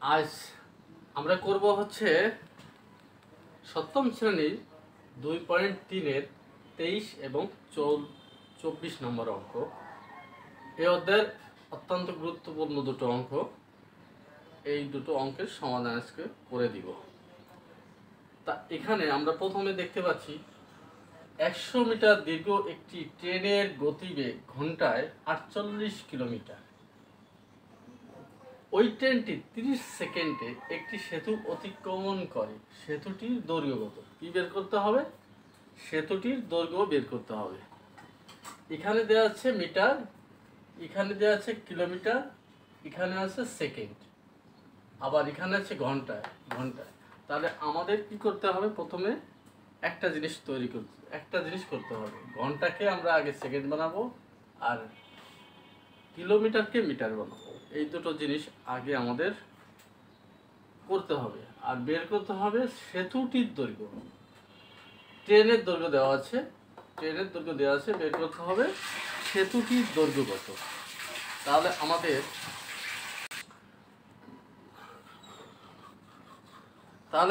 আজ আমরা করব হচ্ছে সপ্তম শ্রেণীর 2.3-এর 23 এবং 24 নম্বর অঙ্ক। এই অধ্যায়ের অত্যন্ত গুরুত্বপূর্ণ দুটো অঙ্ক। এই দুটো অঙ্কের সমাধান আজকে করে দিব। তা এখানে আমরা প্রথমে দেখতে পাচ্ছি 100 মিটার দীর্ঘ একটি ট্রেনের গতিবেগ ঘন্টায় 48 কিলোমিটার। ওই ট্রেনটি 30 সেকেন্ডে একটি সেতু অতিক্রমণ করে। সেতুটির দৈর্ঘ্য কত? কি বের করতে হবে? সেতুটির দৈর্ঘ্য বের করতে হবে। এখানে দেওয়া আছে মিটার, এখানে দেওয়া আছে কিলোমিটার, এখানে আছে সেকেন্ড, আবার এখানে আছে ঘন্টায়। তাহলে আমাদের কি করতে হবে? প্রথমে একটা জিনিস করতে হবে। ঘন্টাকে আমরা আগে সেকেন্ড বানাবো আর কিলোমিটারকে মিটার বানাবো। এই দুটো জিনিস আগে আমাদের করতে হবে। আর বের করতে হবে সেতুটির দৈর্ঘ্য। ট্রেনের দৈর্ঘ্য দেওয়া আছে, বের করতে হবে সেতুটির দৈর্ঘ্য কত। তাহলে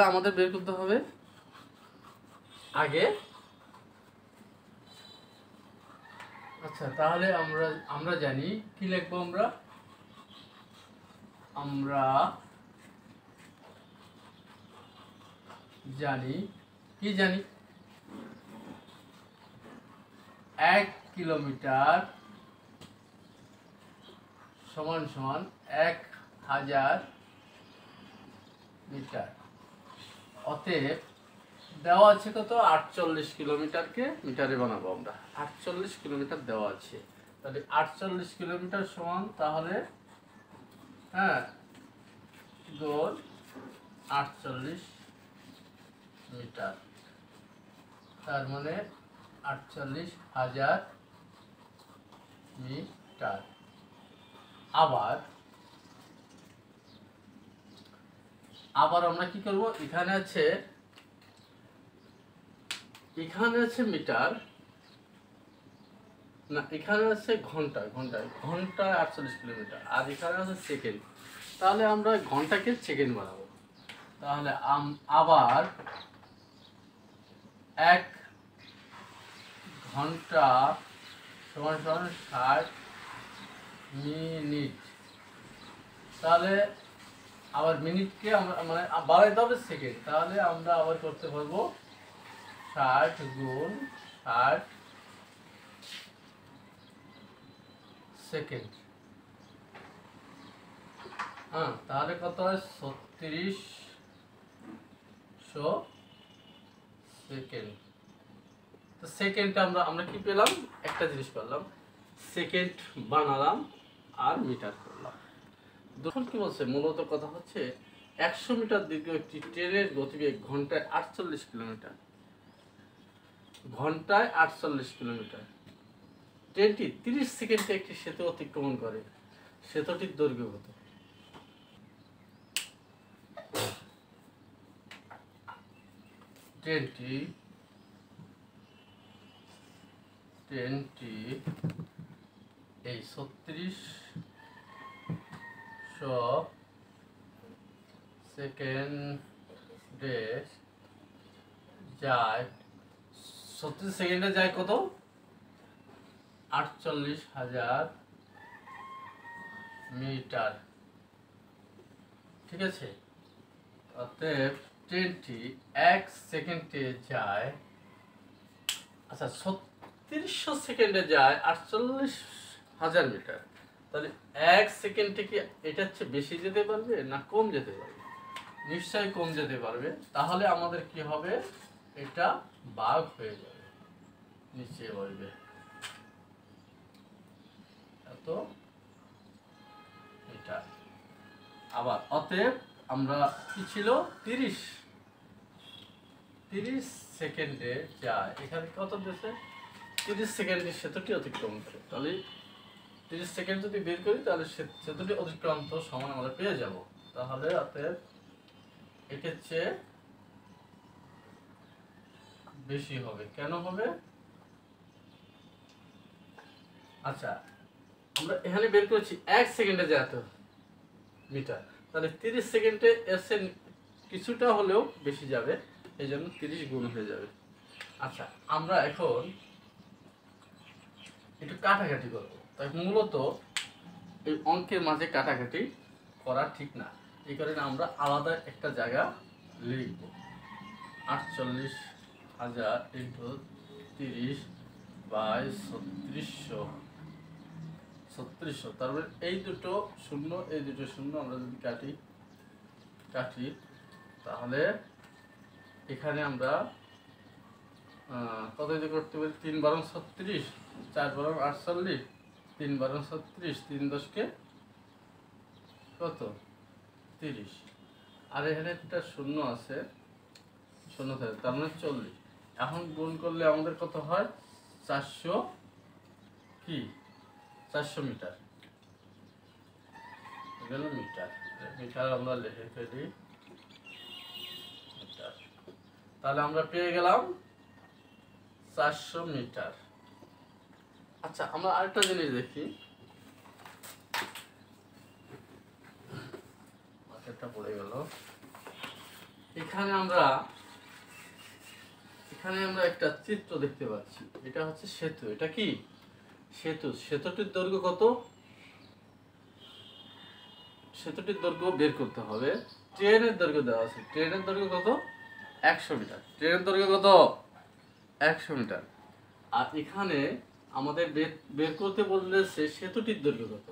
আমাদের বের করতে হবে আগে। আচ্ছা, তাহলে আমরা জানি কি লিখবো? আমরা জানি 1 কিলোমিটার সমান 1000 মিটার। অতএব দেওয়া আছে কত? 48 কিলোমিটারকে মিটারে বানাবো আমরা। 48 কিলোমিটার দেওয়া আছে। তাহলে 48 কিলোমিটার সমান, তাহলে গোল 48 মিটার, তার মানে 48,000 মিটার। আবার আমরা কি করব? এখানে আছে মিটার, না এখানে আছে ঘন্টায় 48 কিলোমিটার, আর এখানে আছে সেকেন্ড। তাহলে আমরা ঘন্টাকে সেকেন্ড বানাবো। তাহলে আবার 1 ঘন্টা সমান 60 মিনিট। তাহলে আবার মিনিটকে আমরা মানে বাড়াইতে হবে সেকেন্ড। তাহলে আমরা আবার করতে পারবো 60 গুণ 60 সেকেন্ড। তাহলে কত হয়? 3600 সেকেন্ড। তো সেকেন্ডটা আমরা কি পেলাম? একটা জিনিস পেলাম, সেকেন্ড বানালাম আর মিটার করলাম। দুটো কি বলছে? মূলত কথা হচ্ছে 100 মিটার দীর্ঘ একটি ট্রেনের গতিবেগ ঘন্টায় 48 কিলোমিটার। ট্রেনটি 30 সেকেন্ডে একটি সেতু অতিক্রমণ করে। সেতুটির দৈর্ঘ্য কত? ট্রেনটি এই 3600 সেকেন্ডে যায়। 36 সেকেন্ডে যায় কত? 48,000 মিটার। ঠিক আছে? অতএব ট্রেনটি 1 সেকেন্ডে যায়, আচ্ছা 3600 সেকেন্ডে যায় 48,000 মিটার। তাহলে 1 সেকেন্ডে কি এটার চেয়ে বেশি যেতে পারবে না কম যেতে পারবে? নিশ্চয়ই কম যেতে পারবে। তাহলে আমাদের কি হবে? এটা ভাগ হয়ে যাবে, নিচে বলবে এত মিটার। আবার অতএব আমরা কি ছিল? 30 সেকেন্ডে যায়। এখানে কত দিয়েছে? 30 সেকেন্ডে সেতুটি অতিক্রম করে। তাহলে 30 সেকেন্ড যদি বের করি, তাহলে সেতুটি অতিক্রান্ত সময় আমরা পেয়ে যাব। তাহলে অতএব এটার চেয়ে বেশি হবে। কেন হবে? আচ্ছা, আমরা এখানে বের করেছি 1 সেকেন্ডে যায় এত মিটার। তাহলে 30 সেকেন্ডে এর চেয়ে কিছুটা হলেও বেশি যাবে, এই জন্য 30 গুণ হয়ে যাবে। আচ্ছা, আমরা এখন একটু কাটাকাটি করব। তাই মূলত এই অঙ্কের মাঝে কাটাকাটি করা ঠিক না, এই কারণে আমরা আলাদা একটা জায়গা লিখব। 48,000 ইন্টু 30 বাই 3600, তারপরে এই দুটো শূন্য এই দুটো শূন্য আমরা যদি কাটি তাহলে এখানে আমরা কত দিয়ে করতে পারি? 3 বারং 36, 4 বারং 48, 3 বারং 36, 3 10 কত? 30। আর এখানে একটা শূন্য আছে, শূন্য থাকে, তার মানে 40। এখন গুণ করলে আমাদের কত হয়? 400 মিটার। মিটার মিটার আমরা লিখে ফেলি মিটার। তাহলে আমরা পেয়ে গেলাম 400 মিটার। আচ্ছা, আমরা আরেকটা জিনিস দেখি, মার্কেটটা পড়ে গেল। এখানে আমরা একটা চিত্র দেখতে পাচ্ছি, এটা হচ্ছে সেতু। এটা কি সেতু? সেতুটির দৈর্ঘ্য কত? সেতুটির দৈর্ঘ্য বের করতে হবে। ট্রেনের দৈর্ঘ্য দেওয়া আছে, ট্রেনের দৈর্ঘ্য কত? 100 মিটার। ট্রেনের দৈর্ঘ্য কত? 100 মিটার। আর এখানে আমাদের বের করতে বলেছে সেতুটির দৈর্ঘ্য কত।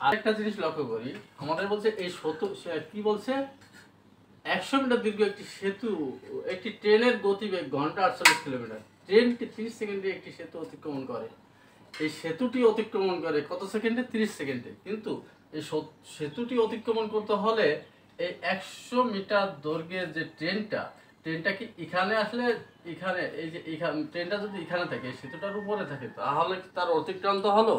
আর একটা জিনিস লক্ষ্য করি, আমাদের বলছে এই সেতু কি বলছে? 100 মিটার দীর্ঘ একটি সেতু, একটি ট্রেনের গতিবেগ ঘন্টা 48 কিলোমিটার। ট্রেনটি 30 সেকেন্ডে একটি সেতু অতিক্রমণ করে। এই সেতুটি অতিক্রমণ করে কত সেকেন্ডে? 30 সেকেন্ডে। কিন্তু এই সেতুটি অতিক্রমণ করতে হলে এই 100 মিটার দৈর্ঘ্যের যে ট্রেনটা কি এখানে আসলে, এখানে এই যে এখানে ট্রেনটা যদি এখানে থাকে, সেতুটার উপরে থাকে, তাহলে তার অতিক্রান্ত হলো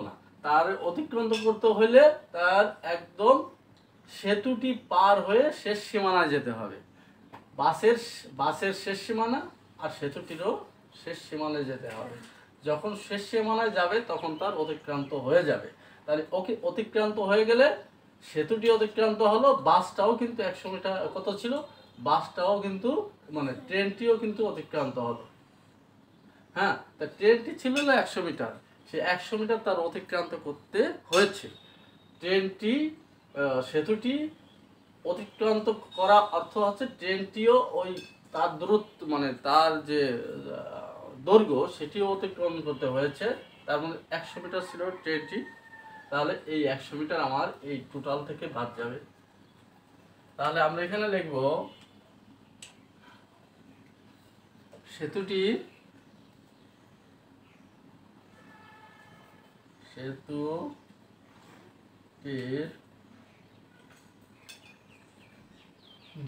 না। তার অতিক্রান্ত করতে হলে তার একদম সেতুটি পার হয়ে শেষ সীমানায় যেতে হবে। বাসের শেষ সীমানা আর সেতুটিরও শেষ সীমানায় যেতে হবে। যখন শেষ সীমানায় যাবে তখন তার অতিক্রান্ত হয়ে যাবে। তাহলে অতিক্রান্ত হয়ে গেলে সেতুটি অতিক্রান্ত হলো, বাসটাও কিন্তু 100 মিটার কত ছিল, বাসটাও কিন্তু মানে ট্রেনটিও কিন্তু অতিক্রান্ত হলো। হ্যাঁ, তা ট্রেনটি ছিল না 100 মিটার, সে 100 মিটার তার অতিক্রান্ত করতে হয়েছে। সেতুটি অতিক্রান্ত করা অর্থ হচ্ছে ট্রেনটিও ওই তার দূরত্ব মানে তার যে দৈর্ঘ্য সেটিও অতিক্রমণ করতে হয়েছে। তার মানে 100 মিটার ছিল ট্রেনটি, তাহলে এই 100 মিটার আমার এই টোটাল থেকে বাদ যাবে। তাহলে আমরা এখানে লিখব সেতুটির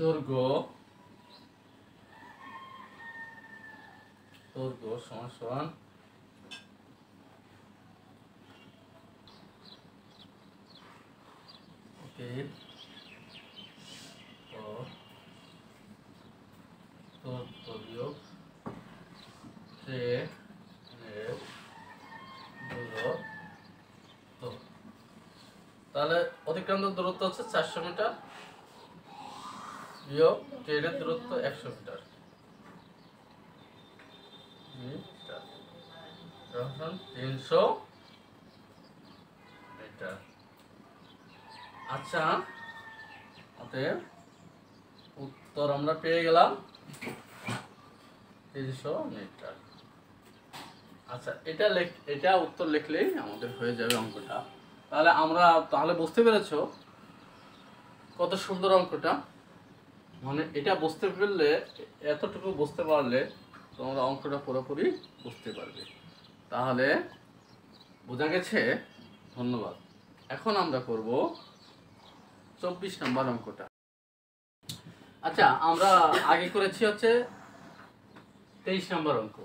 দৈর্ঘ্য সমান তাহলে অতিক্রান্ত দূরত্ব হচ্ছে 400 মিটার বিয়োগ ট্রেনের দূরত্ব 100 মিটার, 300 মিটার। আচ্ছা, অতএব উত্তর আমরা পেয়ে গেলাম 300 মিটার। আচ্ছা, এটা উত্তর লিখলেই আমাদের হয়ে যাবে অঙ্কটা। তাহলে বুঝতে পেরেছো কত সুন্দর অঙ্কটা। মানে এটা বুঝতে পারলে, এতটুকু বুঝতে পারলে তোমরা অঙ্কটা পুরোপুরি বুঝতে পারবে। তাহলে বোঝা গেছে? ধন্যবাদ। এখন আমরা করব 24 নম্বর অঙ্কটা। আচ্ছা, আমরা আগে করেছি হচ্ছে 23 নম্বর অঙ্ক,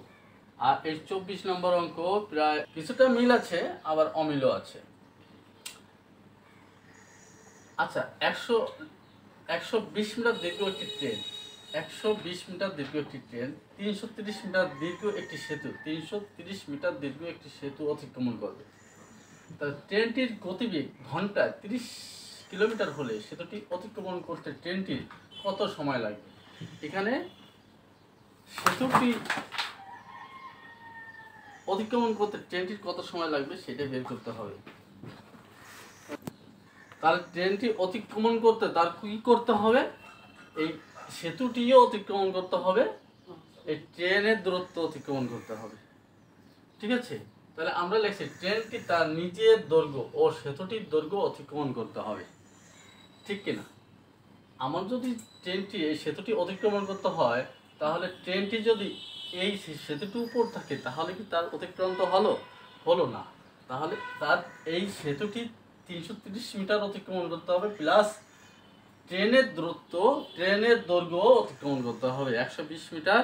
আর এই 24 নম্বর অঙ্ক প্রায় কিছুটা মিল আছে, আবার অমিলও আছে। আচ্ছা, 120 মিটার দীর্ঘ একটি ট্রেন, 120 মিটার দীর্ঘ একটি ট্রেন, 330 মিটার দীর্ঘ একটি সেতু, 330 মিটার দীর্ঘ একটি সেতু অতিক্রমণ করবে। তাহলে ট্রেনটির গতিবেগ ঘন্টায় 30 কিলোমিটার হলে সেতুটি অতিক্রমণ করতে ট্রেনটির কত সময় লাগবে। এখানে সেতুটি অতিক্রমণ করতে ট্রেনটির কত সময় লাগবে সেটা বের করতে হবে। তাহলে ট্রেনটি অতিক্রমণ করতে তার কি করতে হবে, এই সেতুটিও অতিক্রমণ করতে হবে, এই ট্রেনের দূরত্ব অতিক্রমণ করতে হবে। ঠিক আছে, তাহলে আমরা লিখছি ট্রেনটি তার নিজের দৈর্ঘ্য ও সেতুটির দৈর্ঘ্য অতিক্রমণ করতে হবে। ঠিক কিনা? আমার যদি ট্রেনটি এই সেতুটি অতিক্রমণ করতে হয়, তাহলে ট্রেনটি যদি এই সেতুটির উপর থাকে তাহলে কি তার অতিক্রান্ত হলো না। তাহলে তার এই সেতুটি 330 মিটার অতিক্রমণ করতে হবে, প্লাস ট্রেনের দৈর্ঘ্য অতিক্রমণ করতে হবে 120 মিটার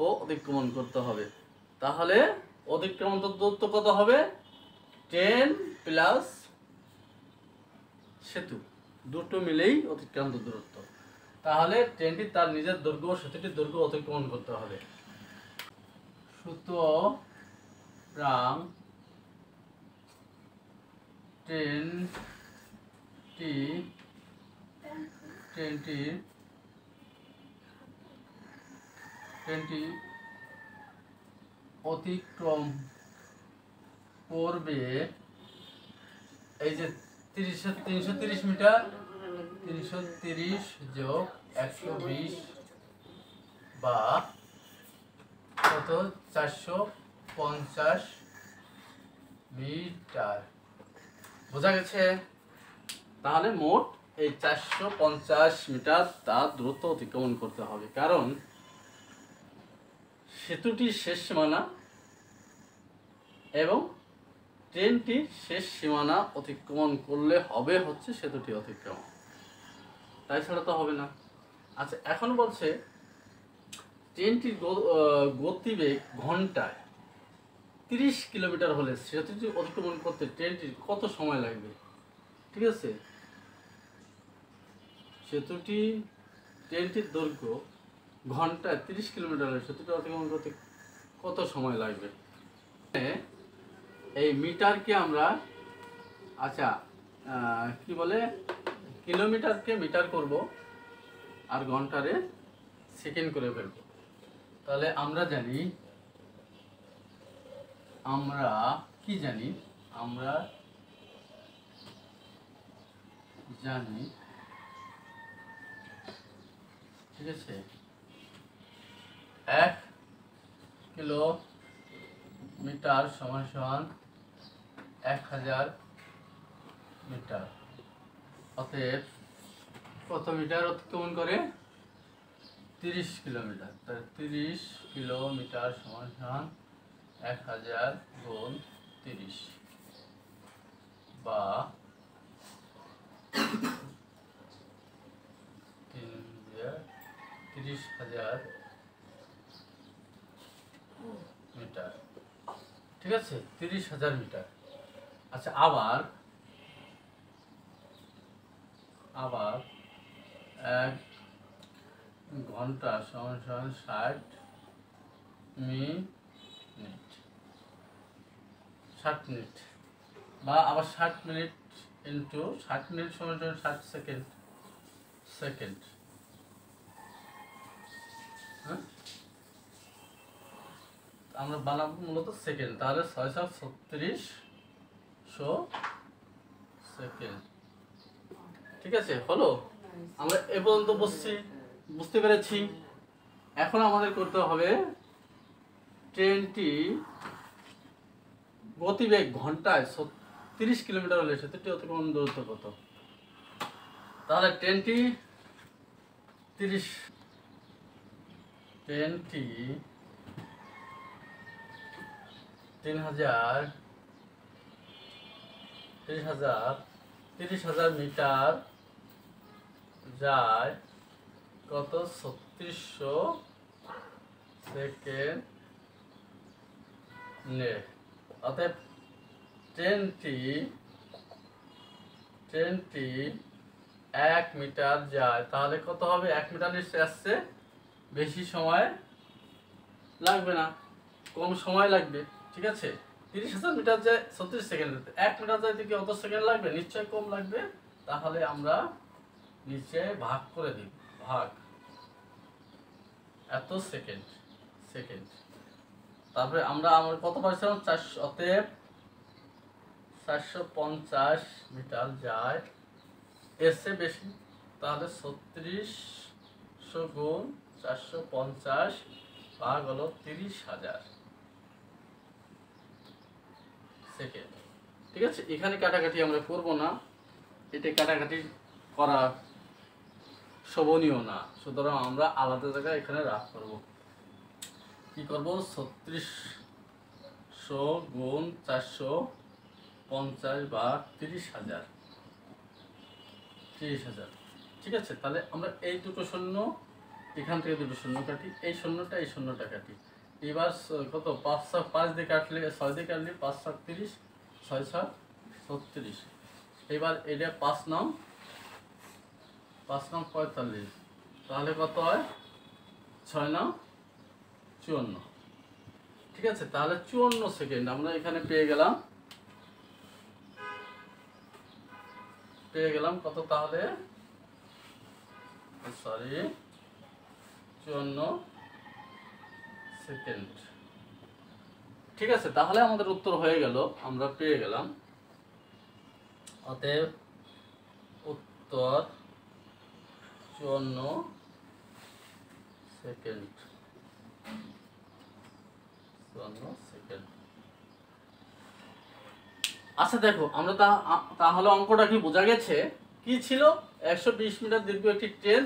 ও অতিক্রমণ করতে হবে। তাহলে অতিক্রান্ত দূরত্ব কত হবে? ট্রেন প্লাস সেতু দুটো মিলেই অতিক্রান্ত দূরত্ব। তাহলে ট্রেনটি তার নিজের দৈর্ঘ্য ও সেতুটির দৈর্ঘ্য অতিক্রমণ করতে হবে। সুতরাং ট্রেনটি অতিক্রম করবে এই যে 330 মিটার, 330 যোগ 120 বা কত 450 মিটার। বোঝা গেছে? তাহলে মোট এই 450 মিটার তার দূরত্ব অতিক্রমণ করতে হবে, কারণ সেতুটির শেষ সীমানা এবং ট্রেনটির শেষ সীমানা অতিক্রমণ করলে হবে হচ্ছে সেতুটি অতিক্রমণ, তাই ছাড়া তো হবে না। আচ্ছা, এখন বলছে ট্রেনটির গতিবেগ ঘন্টায় 30 কিলোমিটার হলে সেতুটি অতিক্রমণ করতে ট্রেনটির কত সময় লাগবে। ঠিক আছে, ট্রেনটির দৈর্ঘ্য ঘন্টায় 30 কিলোমিটার হলে সেতুটি অতিক্রমণ করতে কত সময় লাগবে। এই মিটারকে আমরা আচ্ছা কি বলে কিলোমিটারকে মিটার করব আর ঘন্টারে সেকেন্ড করে ফেলব। তাহলে আমরা জানি ঠিক আছে, 1 কিলোমিটার সমান সমান 1000 মিটার। অতএব কত মিটার অতিক্রমণ করে? 30 কিলোমিটার। তাহলে 30 কিলোমিটার সমান সমান 1000 গুণ 30 বা 30,000 মিটার। ঠিক আছে, 30,000 মিটার। আচ্ছা, আবার 1 ঘন্টা সমান সমান 60 মিনিট বা আবার 60 মিনিট ইন্টু 60 মিনিট সমান সমান 60 সেকেন্ড। হ্যাঁ, আমরা বানাবো মূলত সেকেন্ড। তাহলে 636 সেকেন্ড। ঠিক আছে, হলো? আমরা এ পর্যন্ত বুঝতে পেরেছি। এখন আমাদের করতে হবে ট্রেনটি গতিবেগ ঘন্টায় 30 কিলোমিটার হলে সেতুটি অতিক্রমণ দূরত্ব কত। তাহলে ট্রেনটি 30,000 মিটার যায় কত 3600 সেকেন্ডে। অতএব ট্রেনটি 1 মিটার যায়, তাহলে কত হবে? 1 মিটার নিশ্চয়ই আসছে, বেশি সময় লাগবে না, কম সময় লাগবে। ঠিক আছে, 30,000 মিটার যায় 36 সেকেন্ড, 1 মিটার যাইতে কি অত সেকেন্ড লাগবে? নিশ্চয়ই কম লাগবে, তাহলে আমরা নিচে ভাগ করে দিই, ভাগ এত সেকেন্ড, সেকেন্ড। তারপরে আমার কত পাইছিলাম 400, অতএব 450 মিটার যায়, এর চেয়ে বেশি, তাহলে 3600 গুণ 450 ভাগ হলো 30,000 সেকেন্ড। ঠিক আছে, এখানে কাটাকাটি আমরা করব না, এটা কাটাকাটি করা শোভনীয় না, সুতরাং আমরা আলাদা জায়গায় এখানে রাখ করব। কি করব, 3600 গুণ 450 ভাগ 30,000, 30,000। ঠিক আছে, তাহলে আমরা এই দুটো শূন্য, এখান থেকে দুটো শূন্য কাটি, এই শূন্যটা কাটি। এবার কত, 5 দিয়ে কাটলে, 6 দিয়ে কাটলে 5 7 30, 6 7 36। এবার এটা 5 নং 45, তাহলে কত হয়, 6 নং 54। ঠিক আছে, তাহলে 54 সেকেন্ড আমরা এখানে পেয়ে গেলাম, কত, তাহলে সরি 54 সেকেন্ড। ঠিক আছে, তাহলে আমাদের উত্তর হয়ে গেল, আমরা পেয়ে গেলাম। অতএব উত্তর 54 সেকেন্ড, 54 সেকেন্ড। আচ্ছা দেখো, আমরা তাহলে অঙ্কটা কি বোঝা গেছে? কি ছিল, 120 মিটার দীর্ঘ একটি ট্রেন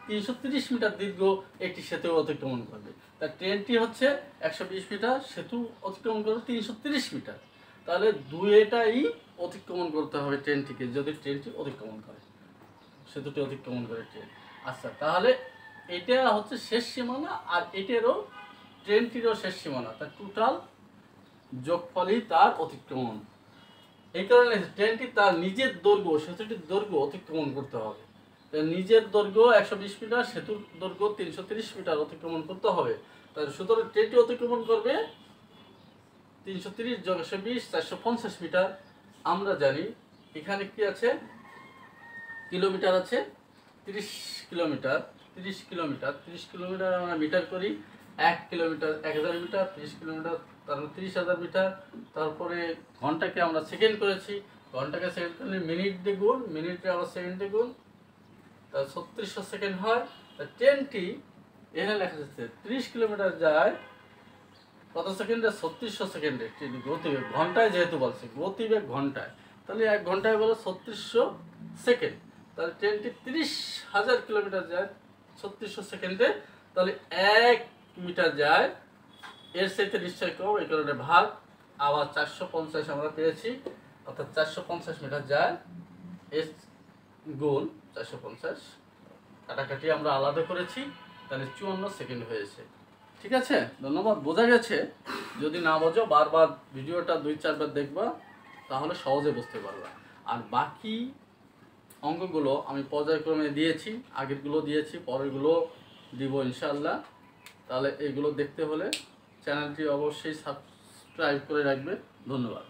330 মিটার দীর্ঘ একটি সেতু অতিক্রমণ করবে। তা ট্রেনটি হচ্ছে 120 মিটার, সেতু অতিক্রমণ করবে 330 মিটার। তাহলে দুইটাই অতিক্রমণ করতে হবে ট্রেনটিকে, যদি ট্রেনটি অতিক্রমণ করে, সেতুটি অতিক্রমণ করে ট্রেন। আচ্ছা, তাহলে এটা হচ্ছে শেষ সীমানা, আর এটারও, ট্রেনটিরও শেষ সীমানা, তার টোটাল যোগফলই তার অতিক্রমণ। এই কারণে ট্রেনটি তার নিজের দৈর্ঘ্য, সেতুটির দৈর্ঘ্য অতিক্রমণ করতে হবে। নিজের দৈর্ঘ্য 120 মিটার, সেতুর দৈর্ঘ্য 330 মিটার অতিক্রমণ করতে হবে। তাহলে সুতরাং ট্রেনটি অতিক্রমণ করবে 330 যোগ 120, 450 মিটার। আমরা জানি এখানে কি আছে, কিলোমিটার আছে, 30 কিলোমিটার, 30 কিলোমিটার, 30 কিলোমিটার আমরা মিটার করি, 1 কিলোমিটার 1000 মিটার, 30 কিলোমিটার তারপরে 30,000 মিটার। তারপরে ঘন্টাকে আমরা সেকেন্ড করেছি, ঘন্টাকে সেকেন্ড করলে মিনিট দিয়ে গুণ, মিনিটে আমরা সেকেন্ডে গুণ, তাহলে 3600 সেকেন্ড হয়। তা ট্রেনটি এখানে লেখা যাচ্ছে 30 কিলোমিটার যায় কত সেকেন্ডে, 3600 সেকেন্ডে। গতিবেগ ঘন্টায় যেহেতু বলছে, গতিবেগ ঘন্টায়, তাহলে 1 ঘন্টায় বলে 3600 সেকেন্ড। তাহলে ট্রেনটি 30,000 কিলোমিটার যায় 3600 সেকেন্ডে। তাহলে 1 মিটার যায়, এর সাথে নিশ্চয় কম, এই কারণে ভাগ, আবার 450 আমরা পেয়েছি, অর্থাৎ 450 মিটার যায়, এর গুণ 450, কাটাকাটি আমরা আলাদা করেছি, তাহলে 54 সেকেন্ড হয়েছে। ঠিক আছে, ধন্যবাদ, বোঝা গেছে? যদি না বোঝো বারবার ভিডিওটা 2-4 বার দেখবা, তাহলে সহজে বুঝতে পারবা। আর বাকি অঙ্কগুলো আমি পর্যায়ক্রমে দিয়েছি, আগেরগুলো দিয়েছি, পরেরগুলো দিব ইনশাআল্লাহ। তাহলে এগুলো দেখতে হলে চ্যানেলটি অবশ্যই সাবস্ক্রাইব করে রাখবে। ধন্যবাদ।